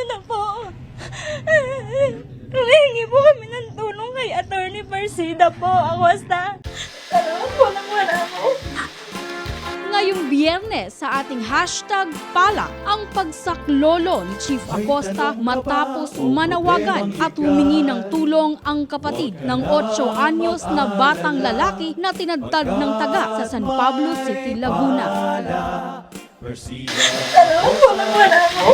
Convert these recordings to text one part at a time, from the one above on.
na po. Humihingi po kami ng tulong kay Attorney Persida po, Acosta. Salamat po lang wala po. Ngayong Biyernes sa ating hashtag pala ang pagsaklolo ni Chief Acosta matapos manawagan at humingi ng tulong ang kapatid ng 8 anyos na batang lalaki na tinadtad ng taga sa San Pablo City, Laguna. Salamat po lang wala po.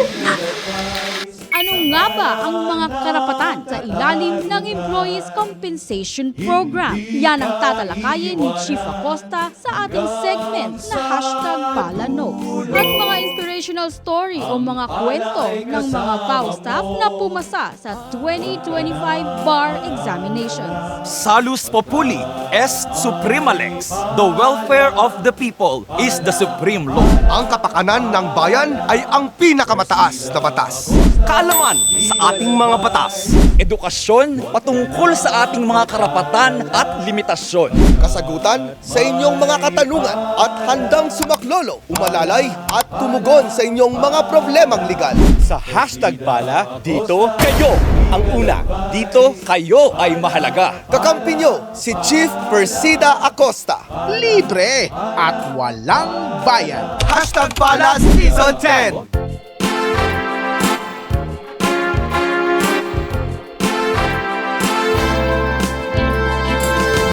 Ano nga ba ang mga karapatan sa ilalim ng Employees Compensation Program? Yan ang tatalakayin ni Chief Acosta sa ating segment na hashtag PalaNotes. At mga inspirational story o mga kwento ng mga PAO staff na pumasa sa 2025 bar examinations. Salus Populi est Suprema Lex. The welfare of the people is the supreme law. Ang kapakanan ng bayan ay ang pinakamataas na batas. Kaalaman sa ating mga batas. Edukasyon patungkol sa ating mga karapatan at limitasyon. Kasagutan sa inyong mga katanungan at handang sumaklolo, umalalay at tumugon sa inyong mga problemang legal. Sa hashtag pala, dito kayo ang una. Dito kayo ay mahalaga. Kakampi nyo si Chief Persida Acosta. Libre at walang bayan. Hashtag Pala Season 10.